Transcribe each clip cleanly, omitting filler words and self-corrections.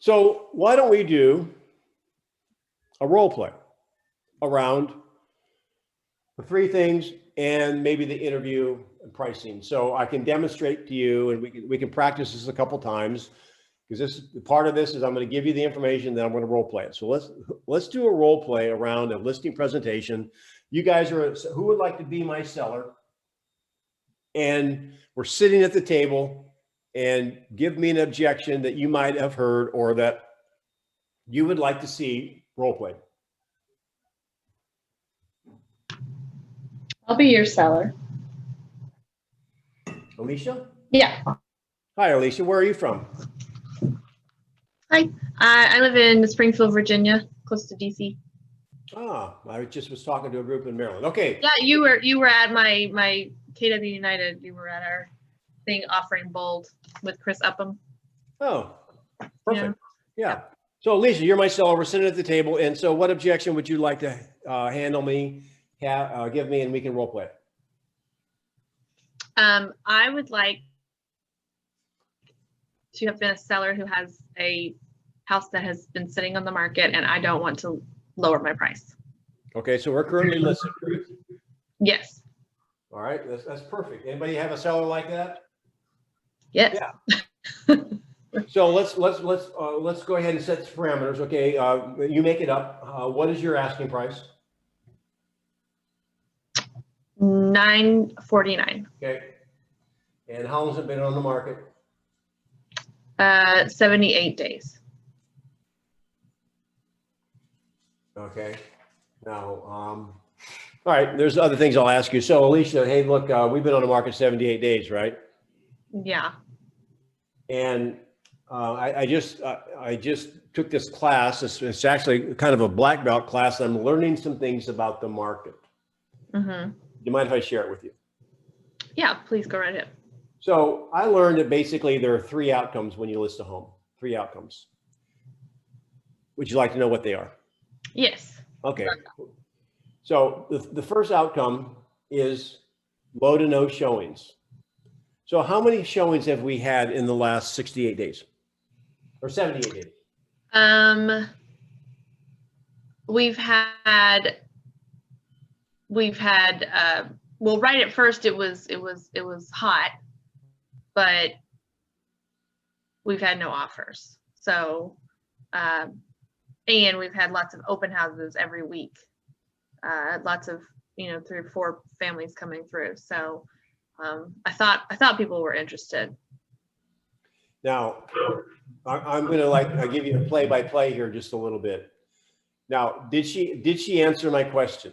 So why don't we do a role play around the three things and maybe the interview and pricing. So I can demonstrate to you, and we can practice this a couple times, because this part of this is I'm going to give you the information, then I'm going to role play it. So let's do a role play around a listing presentation. You guys are, who would like to be my seller? And we're sitting at the table, and give me an objection that you might have heard or that you would like to see role played. I'll be your seller. Alicia? Yeah. Hi, Alicia. Where are you from? Hi. I live in Springfield, Virginia, close to DC. Ah, I just was talking to a group in Maryland. Okay. Yeah, you were at my KW United. You were at our thing offering bold with Chris Upham. Oh, perfect. Yeah. So Alicia, you're my seller. We're sitting at the table. And so what objection would you like to handle me, give me, and we can role play it? I would like to have been a seller who has a house that has been sitting on the market, and I don't want to lower my price. Okay, so we're currently listed. Yes. All right, that's perfect. Anybody have a seller like that? Yes. Yeah. So let's go ahead and set the parameters. Okay, you make it up. What is your asking price? $949. Okay. And how long has it been on the market? 78 days. Okay. Now, all right, there's other things I'll ask you. So Alicia, hey, look, we've been on the market 78 days, right? Yeah. And I just took this class. It's actually kind of a black belt class. I'm learning some things about the market. Mm-hmm. Do you mind if I share it with you? Yeah, please go right ahead. So I learned that basically there are three outcomes when you list a home. Three outcomes. Would you like to know what they are? Yes. Okay. So the first outcome is low to no showings. So how many showings have we had in the last 68 days or 78 days? We've had well, right at first it was hot, but we've had no offers. So and we've had lots of open houses every week. Lots of 3 or 4 families coming through. So I thought people were interested. Now, I'm going to give you a play-by-play here just a little bit. Now, did she answer my question?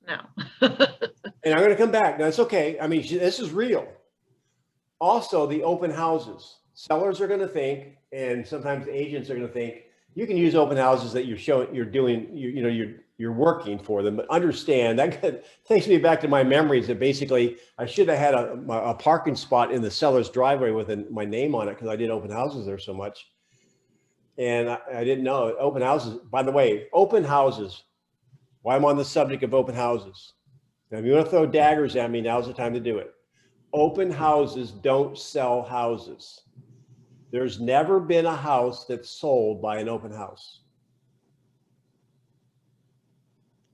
No. And I'm going to come back. Now, it's okay. I mean, this is real. Also, the open houses. Sellers are going to think, and sometimes agents are going to think, you can use open houses that you're working for them, but understand that takes me back to my memories that basically I should have had a parking spot in the seller's driveway with my name on it because I did open houses there so much. And I didn't know open houses, by the way, open houses, while I'm on the subject of open houses. Now, if you want to throw daggers at me, now's the time to do it. Open houses don't sell houses. There's never been a house that's sold by an open house.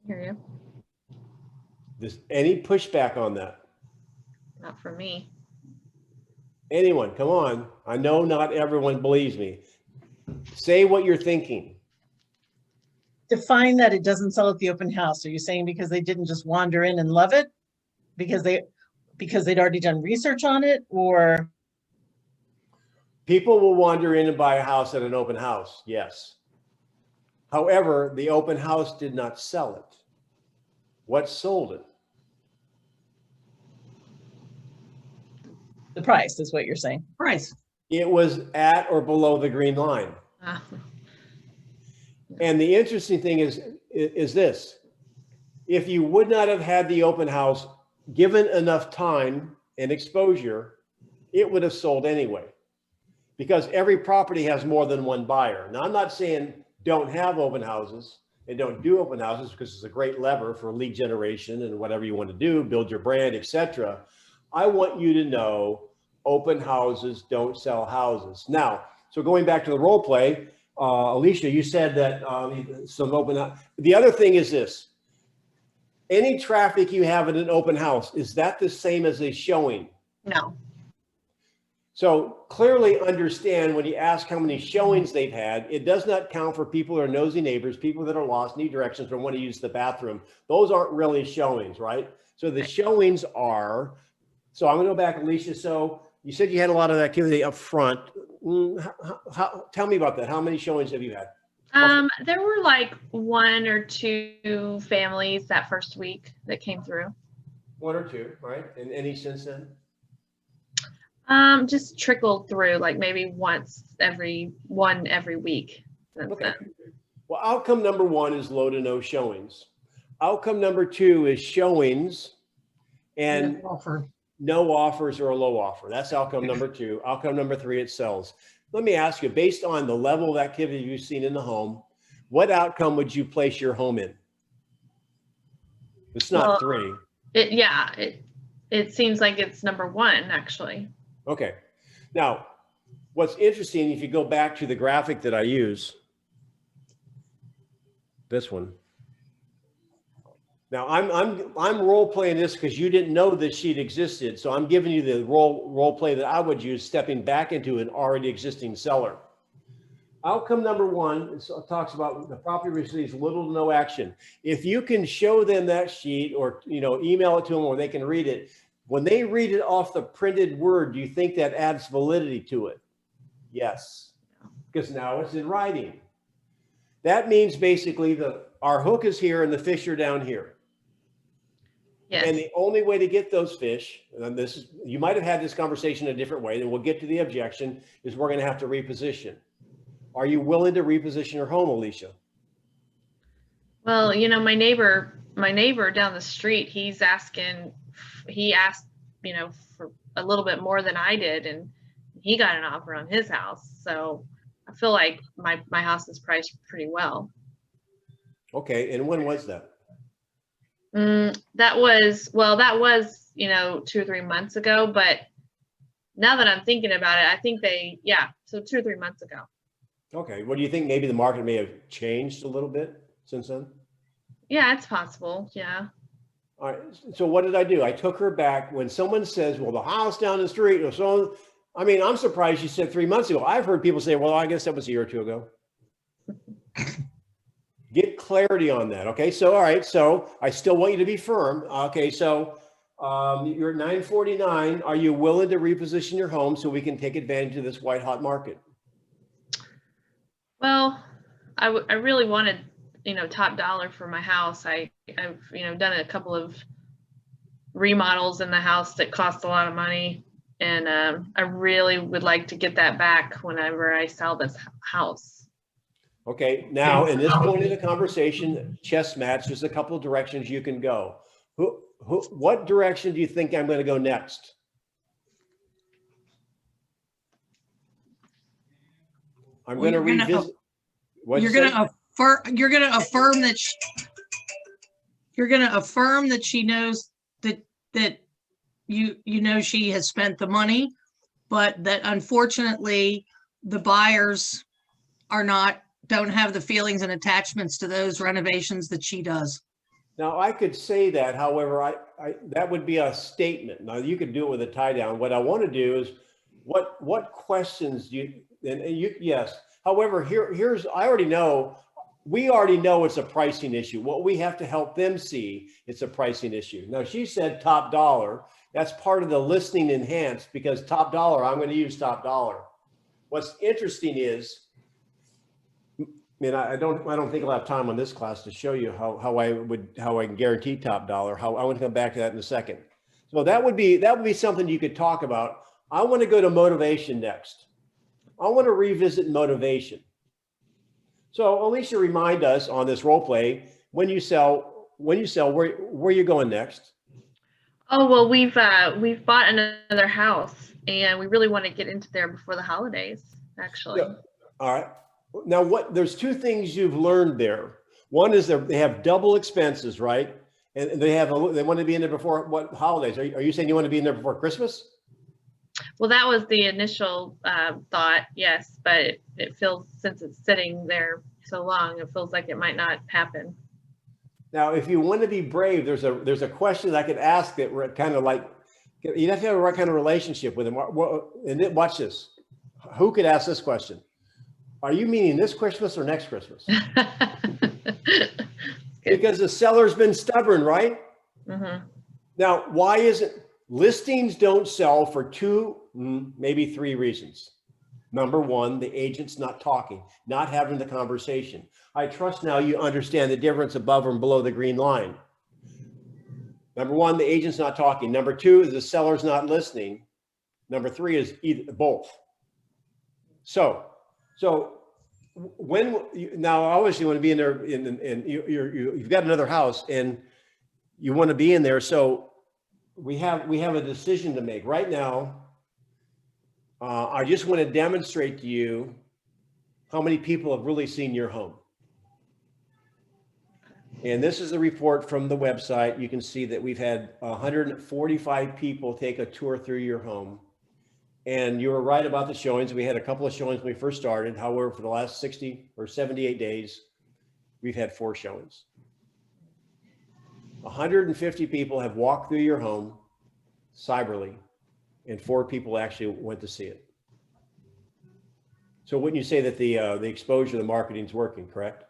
Hear you. Does any pushback on that? Not for me. Anyone? Come on. I know not everyone believes me. Say what you're thinking. Define that it doesn't sell at the open house. Are you saying because they didn't just wander in and love it? Because they'd already done research on it, or? People will wander in and buy a house at an open house, yes. However, the open house did not sell it. What sold it? The price is what you're saying. Price. It was at or below the green line. And the interesting thing is this. If you would not have had the open house, given enough time and exposure, it would have sold anyway. Because every property has more than one buyer. Now, I'm not saying don't have open houses and don't do open houses, because it's a great lever for lead generation and whatever you want to do, build your brand, etc. I want you to know open houses don't sell houses. Now, So going back to the role play, Alicia, you said that some open house. The other thing is this. Any traffic you have at an open house, is that the same as a showing? No. So clearly understand when you ask how many showings they've had, it does not count for people who are nosy neighbors, people that are lost, need directions, or want to use the bathroom. Those aren't really showings, right? So the showings are, so I'm going to go back, Alicia. So you said you had a lot of activity up front. Tell me about that. How many showings have you had? There were like 1 or 2 families that first week that came through. 1 or 2, right? And any since then? Just trickled through, like maybe every week since Okay. then. Well, outcome number 1 is low to no showings. Outcome number 2 is showings and no offers or a low offer. That's outcome number 2. Outcome number 3, it sells. Let me ask you, based on the level of activity you've seen in the home, what outcome would you place your home in? It's not 3. It seems like it's number 1, actually. Okay. Now, what's interesting, if you go back to the graphic that I use, this one. Now, I'm role playing this because you didn't know this sheet existed. So I'm giving you the role play that I would use, stepping back into an already existing seller. Outcome number 1 talks about the property receives little to no action. If you can show them that sheet or email it to them or they can read it, when they read it off the printed word, do you think that adds validity to it? Yes, because now it's in writing. That means basically our hook is here and the fish are down here. Yes. And the only way to get those fish, and you might have had this conversation a different way, then we'll get to the objection, is we're going to have to reposition. Are you willing to reposition your home, Alicia? Well, my neighbor down the street, he asked, for a little bit more than I did, and he got an offer on his house. So I feel like my house is priced pretty well. Okay, and when was that? That was 2 or 3 months ago, but now that I'm thinking about it, I think so 2 or 3 months ago. Okay, what do you think? Maybe the market may have changed a little bit since then? Yeah, it's possible. Yeah. All right, so what did I do? I took her back. When someone says, well, the house down the street or so, I'm surprised you said 3 months ago. I've heard people say, well, I guess that was a year or 2 ago. Get clarity on that. Okay, so all right, so I still want you to be firm. Okay, so you're at 949. Are you willing to reposition your home so we can take advantage of this white hot market? Well, I really wanted, top dollar for my house. I've done a couple of remodels in the house that cost a lot of money, and I really would like to get that back whenever I sell this house. Okay, now in this point of the conversation, chess match, there's a couple of directions you can go. What direction do you think I'm going to go next? I'm going to revisit. You're going to affirm that she knows that she has spent the money, but that unfortunately the buyers don't have the feelings and attachments to those renovations that she does. Now I could say that, however, that would be a statement. Now you could do it with a tie down. What I want to do is what questions do you, yes. However, we already know it's a pricing issue. What we have to help them see, it's a pricing issue. Now she said top dollar. That's part of the listening enhanced, because top dollar, I'm going to use top dollar. What's interesting is, I don't think I'll have time on this class to show you how I can guarantee top dollar. I want to come back to that in a second. So that would be something you could talk about. I want to go to motivation next. I want to revisit motivation. So Alicia, remind us on this role play, when you sell, where are you going next? Oh, well, we've bought another house, and we really want to get into there before the holidays, actually. Yeah. All right. Now, there's 2 things you've learned there. One is they have double expenses, right? And they want to be in there before what holidays? Are you saying you want to be in there before Christmas? Well, that was the initial thought, yes, but it feels, since it's sitting there so long, it feels like it might not happen. Now, if you want to be brave, there's a question I could ask that we're kind of like, you'd have to have the right kind of relationship with him. And watch this. Who could ask this question? Are you meaning this Christmas or next Christmas? Because the seller's been stubborn, right? Mm-hmm. Now, why isn't listings don't sell for two, maybe three reasons. Number one, the agent's not talking, not having the conversation. I trust now you understand the difference above and below the green line. Number one, the agent's not talking. Number two is the seller's not listening. Number three is either both. So when now obviously you want to be in there and you've got another house and you want to be in there. So we have a decision to make right now. I just want to demonstrate to you how many people have really seen your home. And this is a report from the website. You can see that we've had 145 people take a tour through your home. And you were right about the showings. We had a couple of showings when we first started. However, for the last 60 or 78 days, we've had 4 showings. 150 people have walked through your home cyberly, and 4 people actually went to see it. So wouldn't you say that the exposure, the marketing is working, correct?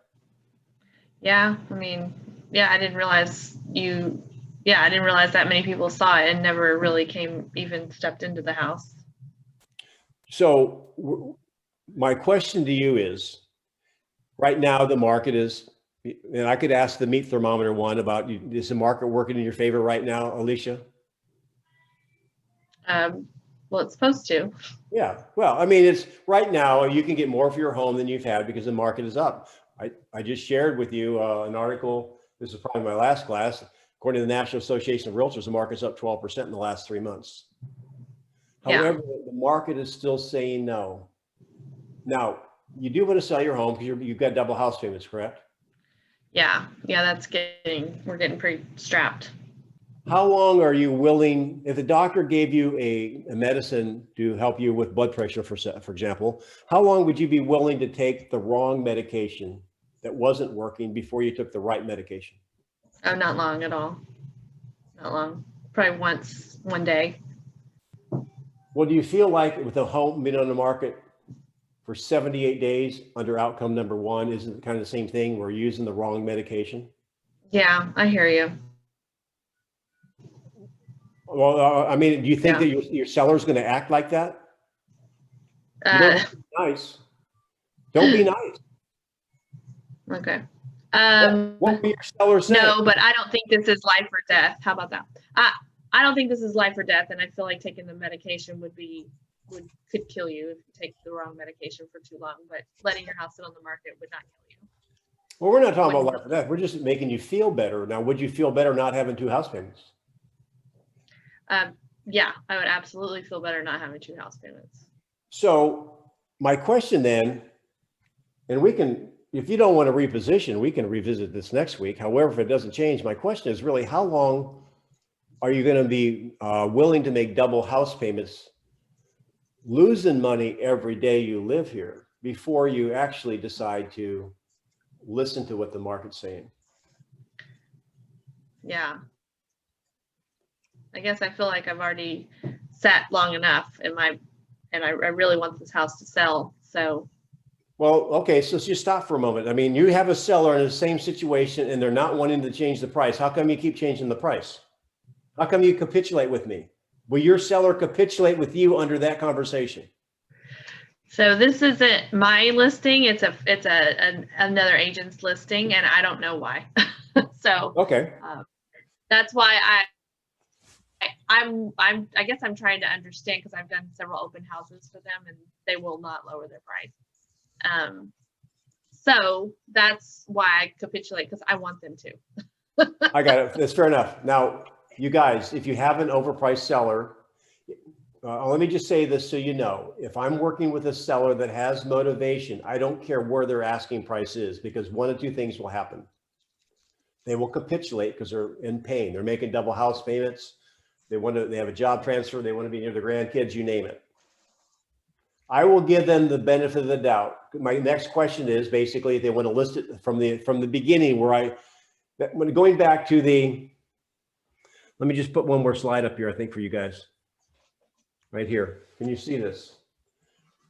Yeah, I mean, yeah, I didn't realize that many people saw it and never really even stepped into the house. So my question to you is, right now the market is, and I could ask the meat thermometer one about, is the market working in your favor right now, Alicia? Well, it's supposed to. Yeah, well, I mean, it's right now you can get more for your home than you've had because the market is up. I just shared with you an article. This is probably my last class. According to the National Association of Realtors, the market's up 12% in the last 3 months. However, the market is still saying no. Now, you do want to sell your home because you've got double house payments, correct? Yeah, we're getting pretty strapped. How long are you willing, if the doctor gave you a medicine to help you with blood pressure, for example, how long would you be willing to take the wrong medication that wasn't working before you took the right medication? Oh, not long at all. Not long. Probably one day. Well, do you feel like with the home being on the market for 78 days under outcome number 1, isn't it kind of the same thing? We're using the wrong medication? Yeah, I hear you. Well, I mean, do you think that your seller's going to act like that? You don't have to be nice. Don't be nice. Okay. What will your seller say? No, but I don't think this is life or death. How about that? I don't think this is life or death, and I feel like taking the medication could kill you if you take the wrong medication for too long. But letting your house sit on the market would not kill you. Well, we're not talking about life or death. We're just making you feel better. Now, would you feel better not having 2 house payments? Yeah, I would absolutely feel better not having 2 house payments. So my question then, and we can, if you don't want to reposition, we can revisit this next week. However, if it doesn't change, my question is really, how long are you going to be willing to make double house payments, losing money every day you live here, before you actually decide to listen to what the market's saying? Yeah. I guess I feel like I've already sat long enough and I really want this house to sell. So. Well, okay. So just stop for a moment. I mean, you have a seller in the same situation and they're not wanting to change the price. How come you keep changing the price? How come you capitulate with me? Will your seller capitulate with you under that conversation? So this isn't my listing. It's another agent's listing, and I don't know why. So okay, that's why I guess I'm trying to understand, because I've done several open houses for them, and they will not lower their price. So that's why I capitulate, because I want them to. I got it. That's fair enough. Now, you guys, if you have an overpriced seller, let me just say this so you know, if I'm working with a seller that has motivation, I don't care where their asking price is, because one of 2 things will happen. They will capitulate because they're in pain. They're making double house payments. they have a job transfer, they want to be near their grandkids, you name it. I will give them the benefit of the doubt. My next question is basically if they want to list it from the beginning when going back to let me just put one more slide up here, I think, for you guys. Right here. Can you see this?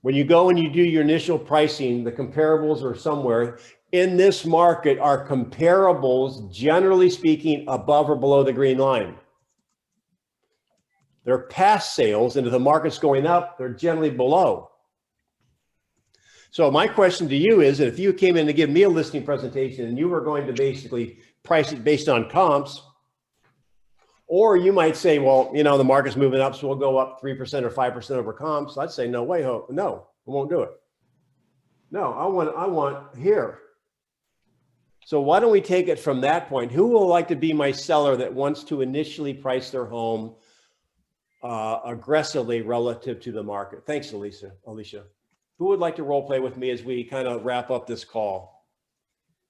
When you go and you do your initial pricing, the comparables are somewhere. In this market, are comparables, generally speaking, above or below the green line? They're past sales, and if the market's going up, they're generally below. So my question to you is, if you came in to give me a listing presentation and you were going to basically price it based on comps, or you might say, well, you know, the market's moving up, so we'll go up 3% or 5% over comps. I'd say, no way, no, I won't do it. No, I want here. So why don't we take it from that point? Who will like to be my seller that wants to initially price their home aggressively relative to the market? Thanks, Alicia. Who would like to role play with me as we kind of wrap up this call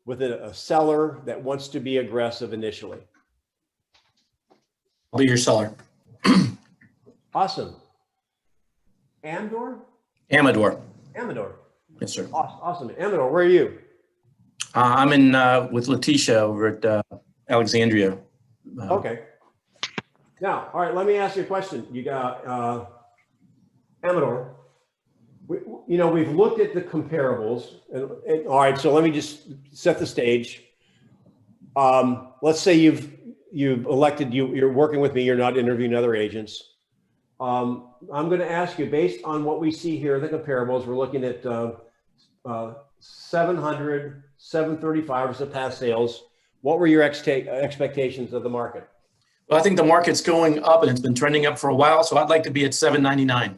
with a seller that wants to be aggressive initially? I'll be your seller. Awesome. Amador? Amador. Yes, sir. Awesome. Amador, where are you? I'm in with Letitia over at Alexandria. Okay. Now, all right, let me ask you a question. You got Amador. We've looked at the comparables, and all right, so let me just set the stage. Let's say you've elected, you're working with me, you're not interviewing other agents. I'm going to ask you, based on what we see here, the comparables, we're looking at 700, 735 as the past sales. What were your expectations of the market? Well, I think the market's going up and it's been trending up for a while, so I'd like to be at 799.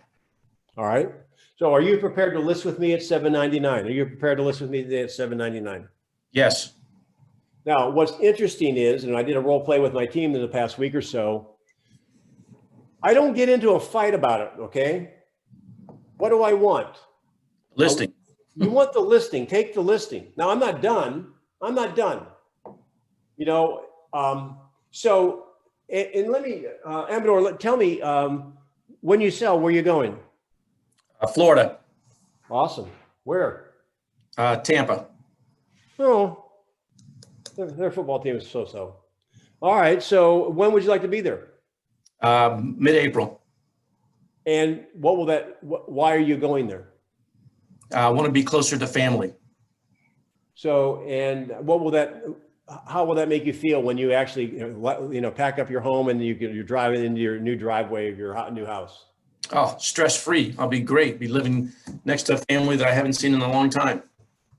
All right. So are you prepared to list with me at 799? Are you prepared to list with me today at 799? Yes. Now, what's interesting is, and I did a role play with my team in the past week or so, I don't get into a fight about it, okay? What do I want? Listing. You want the listing, take the listing. Now, I'm not done. So, and let me, Amador, tell me, when you sell, where are you going? Florida. Awesome. Where? Tampa. Oh, their football team is so-so. All right. So when would you like to be there? Mid-April. And why are you going there? I want to be closer to family. So, and how will that make you feel when you actually, pack up your home and you're driving into your new driveway of your new house? Oh, stress-free. I'll be great. Be living next to a family that I haven't seen in a long time.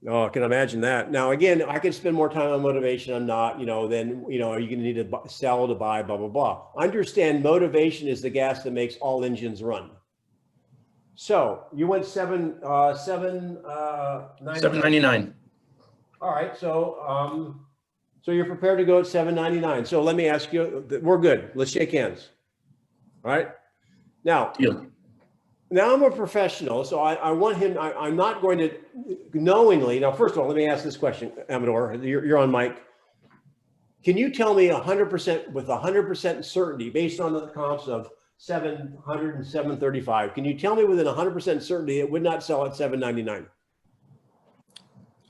Oh, I can imagine that. Now, again, I could spend more time on motivation. I'm not, then, are you going to need to sell to buy, blah, blah, blah. Understand motivation is the gas that makes all engines run. So you went 799. All right. So you're prepared to go at 799. So let me ask you, we're good. Let's shake hands. All right. Now, Deal. Now I'm a professional, so I want him, I'm not going to knowingly. Now, first of all, let me ask this question, Amador, you're on mic. Can you tell me 100% with 100% certainty based on the comps of 700 and 735, can you tell me within 100% certainty it would not sell at 799?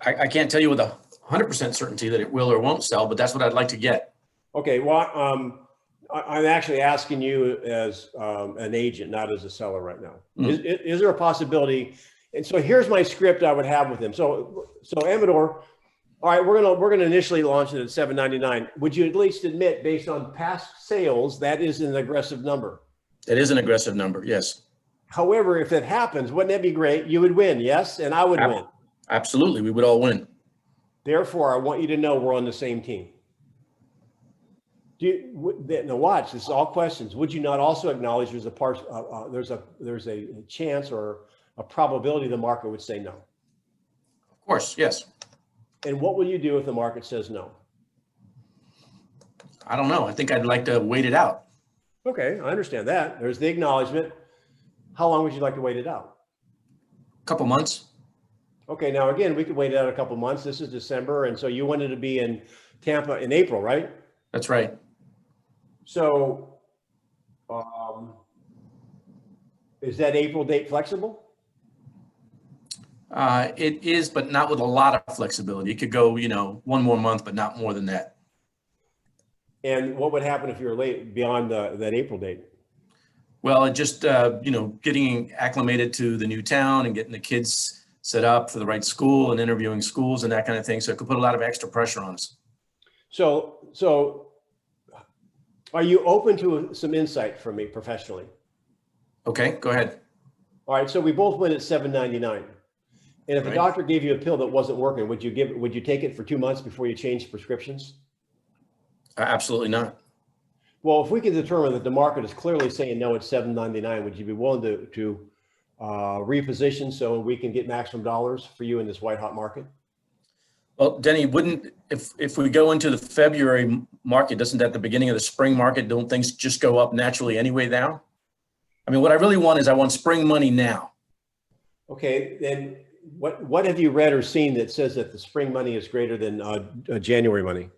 I can't tell you with 100% certainty that it will or won't sell, but that's what I'd like to get. Okay, well, I'm actually asking you as an agent, not as a seller right now. Mm-hmm. Is there a possibility? And so here's my script I would have with him. So Amador, all right, we're gonna initially launch it at 799. Would you at least admit, based on past sales, that is an aggressive number? It is an aggressive number, yes. However, if it happens, wouldn't that be great? You would win, yes, and I would win. Absolutely, we would all win. Therefore, I want you to know we're on the same team. Now watch, this is all questions. Would you not also acknowledge there's a chance or a probability the market would say no? Of course, yes. And what will you do if the market says no? I don't know. I think I'd like to wait it out. Okay, I understand that. There's the acknowledgement. How long would you like to wait it out? A couple months. Okay, now again, we could wait it out a couple months. This is December, and so you wanted to be in Tampa in April, right? That's right. So Is that April date flexible? It is, but not with a lot of flexibility. It could go, one more month, but not more than that. And what would happen if you're late beyond that April date? Well, it just, getting acclimated to the new town and getting the kids set up for the right school and interviewing schools and that kind of thing. So it could put a lot of extra pressure on us. So are you open to some insight from me professionally? Okay, go ahead. All right, so we both went at $7.99. And if a Right. doctor gave you a pill that wasn't working, would you take it for 2 months before you change prescriptions? Absolutely not. Well, if we can determine that the market is clearly saying no at $7.99, would you be willing to reposition so we can get maximum dollars for you in this white hot market? Well, Denny, if we go into the February market, doesn't that the beginning of the spring market, don't things just go up naturally anyway now? I mean, what I really want is I want spring money now. Okay, then what have you read or seen that says that the spring money is greater than January money?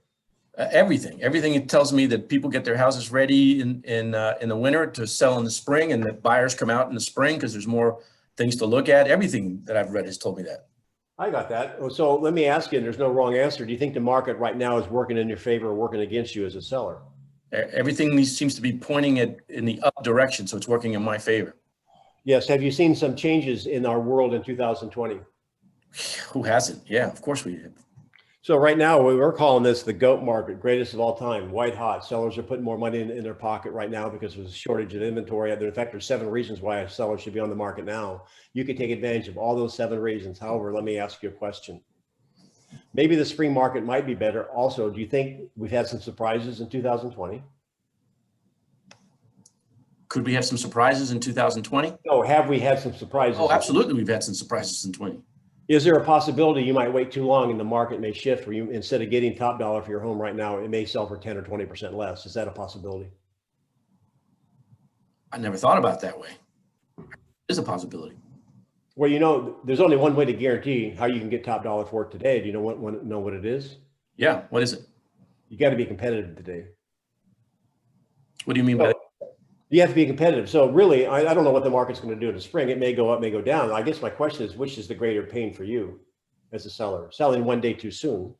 Everything it tells me that people get their houses ready in the winter to sell in the spring, and that buyers come out in the spring because there's more things to look at. Everything that I've read has told me that. I got that. So let me ask you, and there's no wrong answer. Do you think the market right now is working in your favor or working against you as a seller? Everything seems to be pointing in the up direction, so it's working in my favor. Yes. Have you seen some changes in our world in 2020? Who hasn't? Yeah, of course we did. So right now we're calling this the GOAT market, greatest of all time, white hot. Sellers are putting more money in their pocket right now because there's a shortage of inventory. In fact, there's 7 reasons why a seller should be on the market now. You could take advantage of all those 7 reasons. However, let me ask you a question. Maybe the spring market might be better. Also, do you think we've had some surprises in 2020? Could we have some surprises in 2020? No, have we had some surprises? Oh, absolutely. We've had some surprises in 20. Is there a possibility you might wait too long and the market may shift where you, instead of getting top dollar for your home right now, it may sell for 10 or 20% less? Is that a possibility? I never thought about it that way. It is a possibility. Well, there's only one way to guarantee how you can get top dollar for it today. Do you know what it is? Yeah. What is it? You got to be competitive today. What do you mean by that? You have to be competitive. So really, I don't know what the market's going to do in the spring. It may go up, may go down. I guess my question is, which is the greater pain for you as a seller? Selling one day too soon,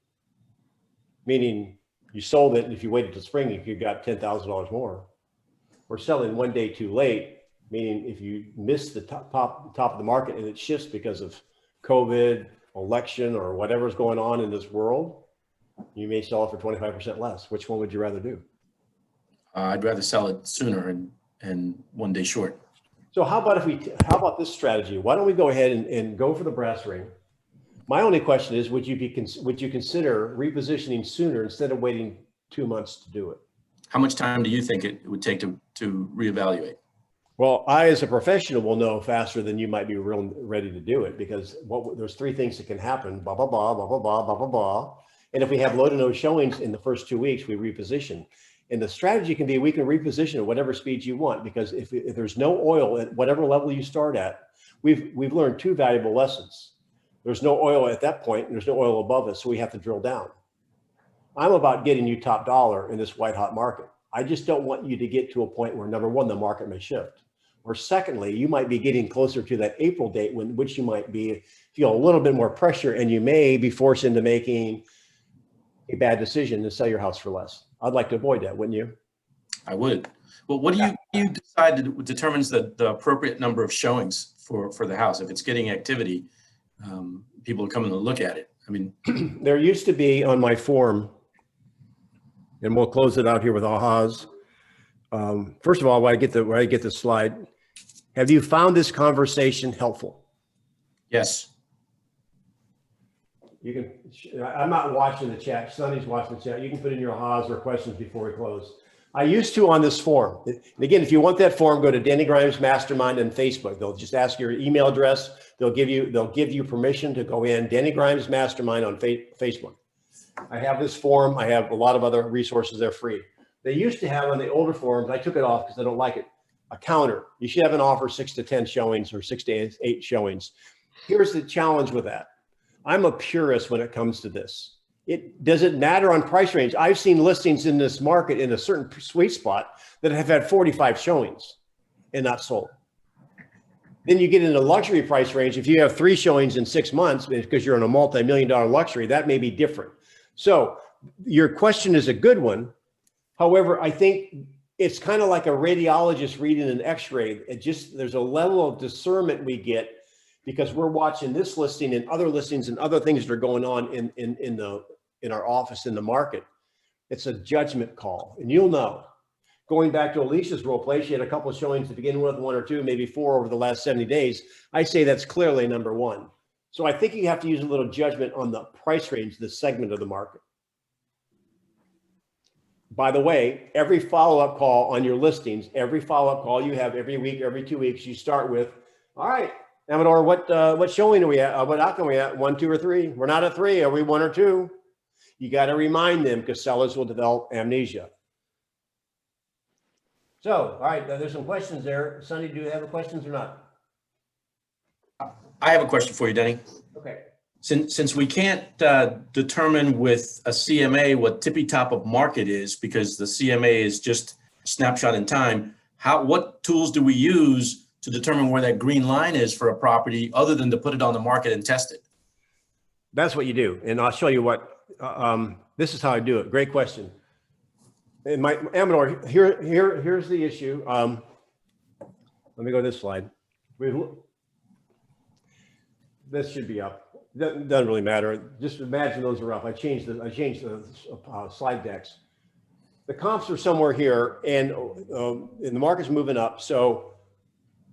meaning you sold it, and if you waited till spring, you got $10,000 more. Or selling one day too late, meaning if you miss the top of the market and it shifts because of COVID, election, or whatever's going on in this world, you may sell it for 25% less. Which one would you rather do? I'd rather sell it sooner and one day short. So how about this strategy? Why don't we go ahead and go for the brass ring? My only question is, would you consider repositioning sooner instead of waiting 2 months to do it? How much time do you think it would take to reevaluate? Well, I, as a professional, will know faster than you might be ready to do it, because there's 3 things that can happen, blah, blah, blah, blah, blah, blah, blah, blah, blah. And if we have low to no showings in the first 2 weeks, we reposition. And the strategy can be, we can reposition at whatever speed you want, because if there's no oil at whatever level you start at, we've learned 2 valuable lessons. There's no oil at that point, and there's no oil above us, so we have to drill down. I'm about getting you top dollar in this white hot market. I just don't want you to get to a point where, number one, the market may shift. Or secondly, you might be getting closer to that April date, which you might feel a little bit more pressure, and you may be forced into making a bad decision to sell your house for less. I'd like to avoid that, wouldn't you? I would. Well, what do you decide determines the appropriate number of showings for the house? If it's getting activity, people are coming to look at it. I mean, there used to be on my form, and we'll close it out here with ahas. First of all, where I get the slide, have you found this conversation helpful? yes. You can, I'm not watching the chat. Sonny's watching the chat. You can put in your ahas or questions before we close. I used to on this form. And again, if you want that form, go to Denny Grimes Mastermind on Facebook. They'll just ask your email address. They'll give you permission to go in. Denny Grimes Mastermind on Facebook. I have this form. I have a lot of other resources. They're free. They used to have on the older forms, I took it off because I don't like it, a counter. You should have an offer 6 to 10 showings or 6 to 8 showings. Here's the challenge with that. I'm a purist when it comes to this. It doesn't matter on price range. I've seen listings in this market in a certain sweet spot that have had 45 showings and not sold. Then you get into luxury price range. If you have 3 showings in 6 months, because you're in a multi-million-dollar luxury, that may be different. So your question is a good one. However, I think it's kind of like a radiologist reading an x-ray. There's a level of discernment we get because we're watching this listing and other listings and other things that are going on in our office in the market. It's a judgment call, and you'll know. Going back to Alicia's role play, she had a couple of showings to begin with, 1 or 2, maybe 4 over the last 70 days. I say that's clearly number 1. So I think you have to use a little judgment on the price range, the segment of the market. By the way, every follow-up call on your listings, every follow-up call you have every week, every 2 weeks, you start with, all right, Amador, what showing are we at? What outcome are we at? 1, 2, or 3? We're not at 3. Are we 1 or 2? You got to remind them because sellers will develop amnesia. So, all right, there's some questions there. Sonny, do you have questions or not? I have a question for you, Denny. Okay. Since we can't determine with a CMA what tippy top of market is, because the CMA is just a snapshot in time, what tools do we use to determine where that green line is for a property other than to put it on the market and test it? That's what you do. And I'll show you what, this is how I do it. Great question. And Amador, here's the issue. Let me go to this slide. This should be up. Doesn't really matter. Just imagine those are up. I changed the slide decks. The comps are somewhere here, and the market's moving up. So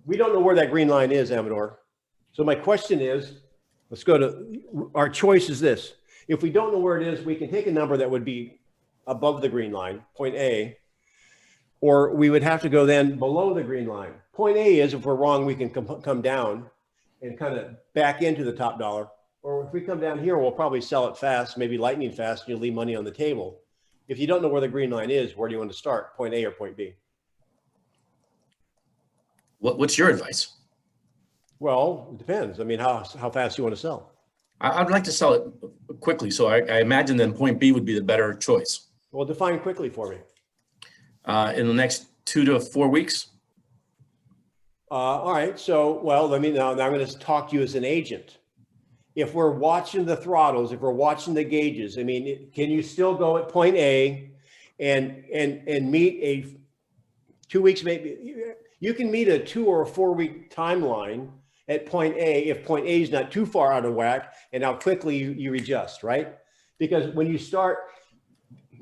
we don't know where that green line is, Amador. So my question is, let's go to, our choice is this. If we don't know where it is, we can take a number that would be above the green line, point A, or we would have to go then below the green line. Point A is, if we're wrong, we can come down and kind of back into the top dollar. Or if we come down here, we'll probably sell it fast, maybe lightning fast, and you'll leave money on the table. If you don't know where the green line is, where do you want to start, point A or point B? What's your advice? Well, it depends. I mean, how fast you want to sell. I'd like to sell it quickly, so I imagine then point B would be the better choice. Well, define quickly for me. In the next 2 to 4 weeks. All right. So, well, let me now I'm going to talk to you as an agent. If we're watching the throttles, if we're watching the gauges, I mean, can you still go at point A and meet a 2 weeks, maybe you can meet a 2 or a 4 week timeline at point A if point A is not too far out of whack and how quickly you adjust, right? Because when you start,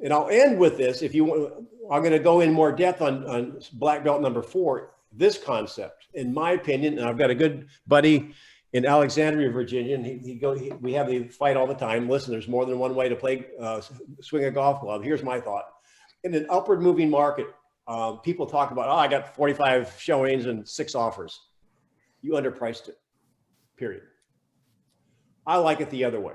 and I'll end with this, if you want, I'm going to go in more depth on black belt number 4, this concept, in my opinion, and I've got a good buddy in Alexandria, Virginia, and we have the fight all the time. Listen, there's more than one way to play, swing a golf club. Here's my thought. In an upward moving market, people talk about, oh, I got 45 showings and 6 offers. You underpriced it, period. I like it the other way.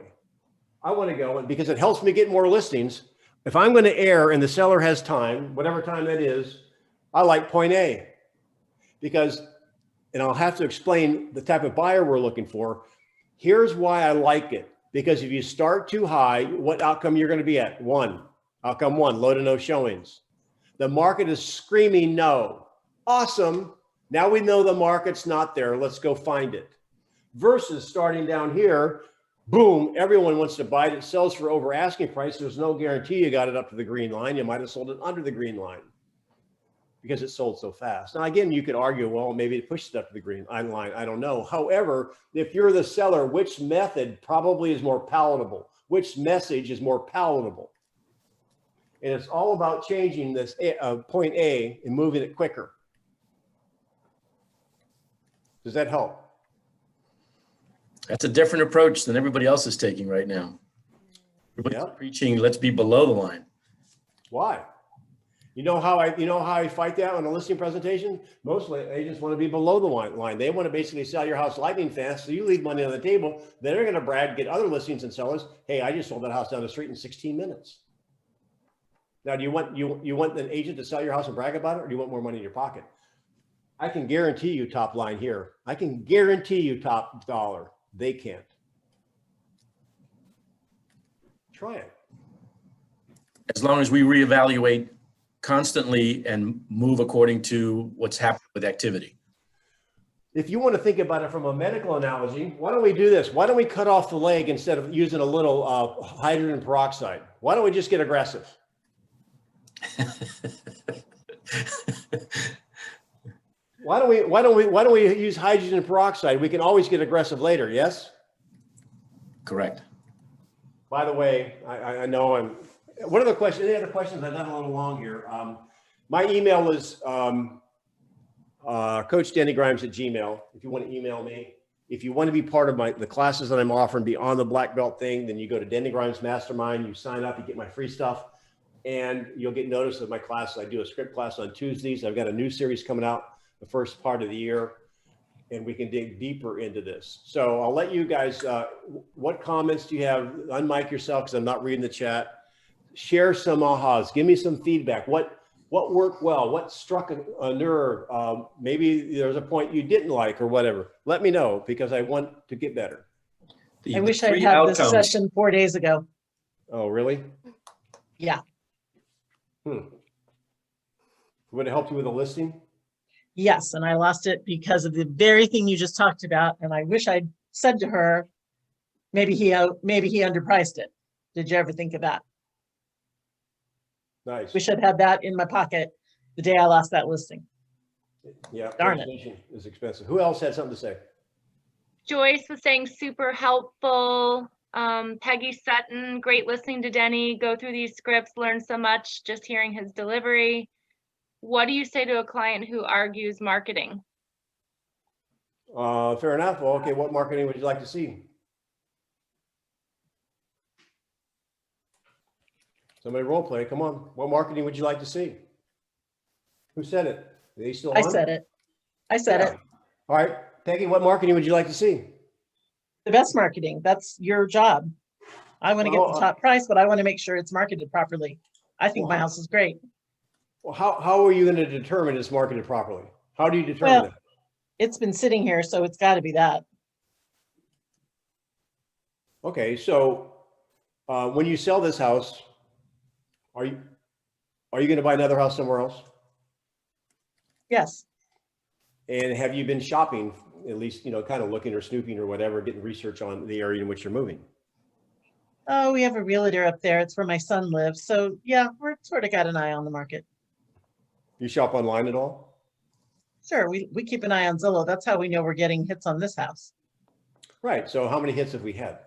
I want to go, and because it helps me get more listings, if I'm going to err and the seller has time, whatever time that is, I like point A. Because, and I'll have to explain the type of buyer we're looking for. Here's why I like it. Because if you start too high, what outcome you're going to be at? 1. Outcome 1, low to no showings. The market is screaming no. Awesome. Now we know the market's not there. Let's go find it. Versus starting down here, boom, everyone wants to buy it. It sells for over asking price. There's no guarantee you got it up to the green line. You might have sold it under the green line because it sold so fast. Now, again, you could argue, well, maybe it pushed it up to the green line. I don't know. However, if you're the seller, which method probably is more palatable? Which message is more palatable? And it's all about changing this point A and moving it quicker. Does that help? That's a different approach than everybody else is taking right now. Everybody's preaching, let's be below the line. Why? You know how I fight that on a listing presentation? Mostly agents want to be below the line. They want to basically sell your house lightning fast, so you leave money on the table. Then they're going to brag, get other listings and sellers. Hey, I just sold that house down the street in 16 minutes. Now, do you want an agent to sell your house and brag about it, or do you want more money in your pocket? I can guarantee you top line here. I can guarantee you top dollar. They can't. Try it. As long as we reevaluate constantly and move according to what's happening with activity. If you want to think about it from a medical analogy, why don't we do this? Why don't we cut off the leg instead of using a little hydrogen peroxide? Why don't we just get aggressive? Why don't we use hydrogen peroxide? We can always get aggressive later. Yes. Correct. By the way, I know I'm. What are the questions? Any other questions? I've done a little long here. My email is coachdennygrimes@gmail. If you want to email me, if you want to be part of the classes that I'm offering beyond the black belt thing, then you go to Denny Grimes Mastermind. You sign up, you get my free stuff, and you'll get notice of my classes. I do a script class on Tuesdays. I've got a new series coming out the first part of the year, and we can dig deeper into this. So I'll let you guys. What comments do you have? Unmic yourself because I'm not reading the chat. Share some ahas. Give me some feedback. What worked well? What struck a nerve? Maybe there's a point you didn't like or whatever. Let me know because I want to get better. I wish I'd had this session 4 days ago. Oh, really? Yeah. Would it help you with a listing? Yes, and I lost it because of the very thing you just talked about. And I wish I'd said to her, maybe he underpriced it. Did you ever think of that? Nice. Wish I'd had that in my pocket the day I lost that listing. Yeah. Darn it. Is expensive. Who else had something to say? Joyce was saying super helpful. Peggy Sutton, great listening to Denny, go through these scripts, learn so much just hearing his delivery. What do you say to a client who argues marketing? Fair enough. Well, okay, what marketing would you like to see? Somebody role play. Come on. What marketing would you like to see? Who said it? Are they still on? I said it. I said it. All right. Peggy, what marketing would you like to see? The best marketing. That's your job. I want to get the top price, but I want to make sure it's marketed properly. I think my house is great. Well, how are you going to determine it's marketed properly? How do you determine that? It's been sitting here, so it's got to be that. Okay, so when you sell this house, are you going to buy another house somewhere else? Yes. And have you been shopping, at least, kind of looking or snooping or whatever, getting research on the area in which you're moving? Oh, we have a realtor up there. It's where my son lives. So yeah, we're sort of got an eye on the market. You shop online at all? Sure, we keep an eye on Zillow. That's how we know we're getting hits on this house. Right. So how many hits have we had?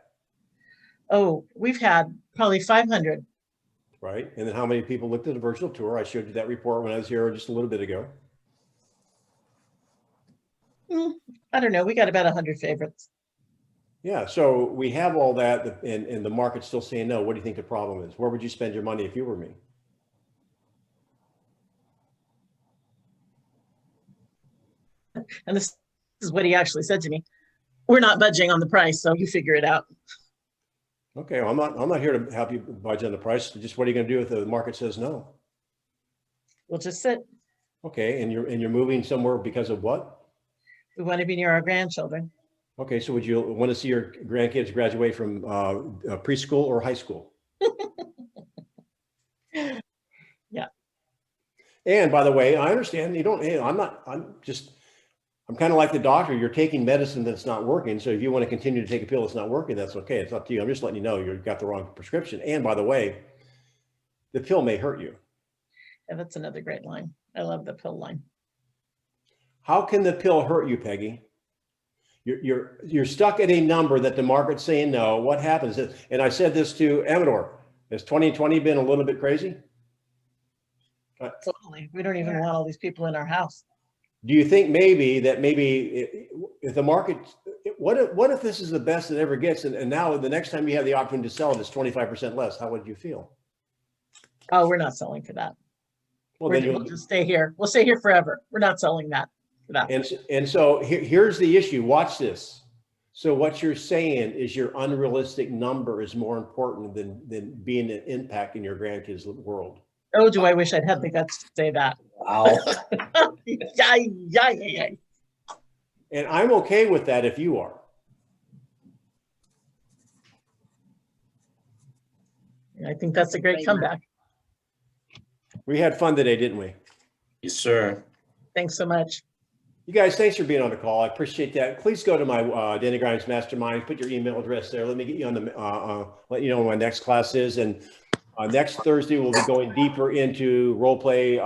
Oh, we've had probably 500. Right. And then how many people looked at the virtual tour? I showed you that report when I was here just a little bit ago. I don't know. We got about 100 favorites. Yeah. So we have all that and the market's still saying no. What do you think the problem is? Where would you spend your money if you were me? And this is what he actually said to me. We're not budging on the price, so you figure it out. Okay, well, I'm not here to help you budget on the price. Just what are you going to do if the market says no? We'll just sit. Okay, and you're moving somewhere because of what? We want to be near our grandchildren. Okay, so would you want to see your grandkids graduate from preschool or high school? Yeah. And by the way, I understand you don't. Hey, I'm kind of like the doctor. You're taking medicine that's not working. So if you want to continue to take a pill that's not working, that's okay. It's up to you. I'm just letting you know you've got the wrong prescription. And by the way, the pill may hurt you. Yeah, that's another great line. I love the pill line. How can the pill hurt you, Peggy? You're stuck at a number that the market's saying no. What happens? And I said this to Amador. Has 2020 been a little bit crazy? Totally. We don't even want all these people in our house. Do you think maybe if the market, what if this is the best it ever gets, and now the next time you have the opportunity to sell it, it's 25% less? How would you feel? Oh, we're not selling for that. Well, We'll just stay here. We'll stay here forever. We're not selling that for that. And so here's the issue. Watch this. So what you're saying is your unrealistic number is more important than being an impact in your grandkids' world. Oh, do I wish I'd had the guts to say that. Wow. Yeah. And I'm okay with that if you are. I think that's a great comeback. We had fun today, didn't we? Yes, sir. Thanks so much. You guys, thanks for being on the call. I appreciate that. Please go to my Denny Grimes Mastermind, put your email address there. Let me get you on the, let you know when my next class is. And next Thursday, we'll be going deeper into role play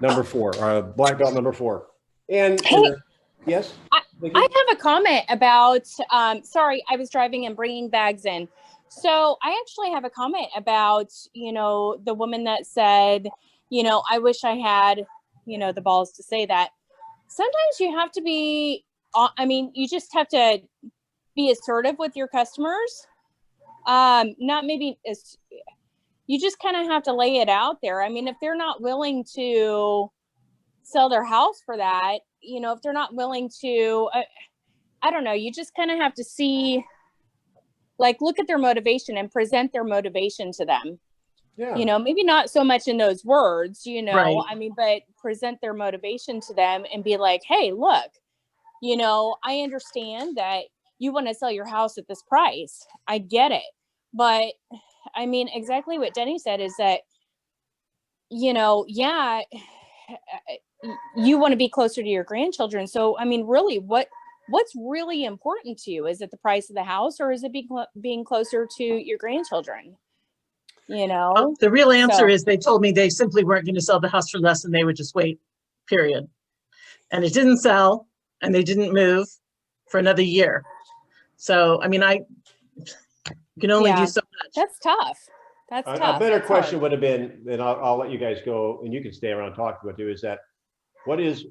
number 4, black belt number 4. And Hey. yes? I have a comment about, sorry, I was driving and bringing bags in. So I actually have a comment about, the woman that said, I wish I had, the balls to say that. Sometimes you have to be, you just have to be assertive with your customers. Not maybe, you just kind of have to lay it out there. I mean, if they're not willing to sell their house for that, if they're not willing to, I don't know, you just kind of have to see, look at their motivation and present their motivation to them. Yeah. Maybe not so much in those words, Right. but present their motivation to them and be like, hey, look, I understand that you want to sell your house at this price. I get it. But I mean, exactly what Denny said is that, yeah, you want to be closer to your grandchildren. So, I mean, really, what's really important to you? Is it the price of the house, or is it being closer to your grandchildren? The real answer So- is they told me they simply weren't going to sell the house for less and they would just wait, period. And it didn't sell and they didn't move for another year. So, I mean, you can only Yeah. do so much. That's tough. That's tough. A better That's hard. question would have been, and I'll let you guys go, and you can stay around and talk about it too, is that what is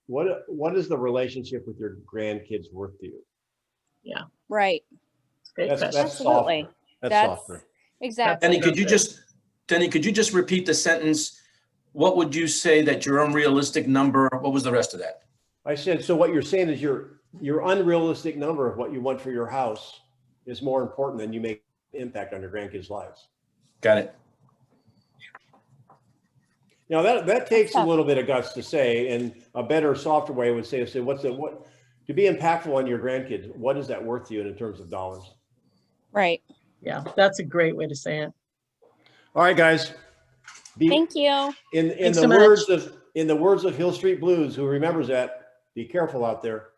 the relationship with your grandkids worth to you? Right. Great That's question. Absolutely. softer. That's That's- softer. Exactly. Denny, could you just repeat the sentence? What would you say that your unrealistic number, what was the rest of that? I said, so what you're saying is your unrealistic number of what you want for your house is more important than you make impact on your grandkids' lives. Got it. Now that takes a tough. little bit of guts to say, and a better, softer way would say, what to be impactful on your grandkids, what is that worth to you in terms of dollars? Right. Yeah, that's a great way to say it. All right, guys. Thank you. In Thanks the so much. words of Hill Street Blues, who remembers that? Be careful out there.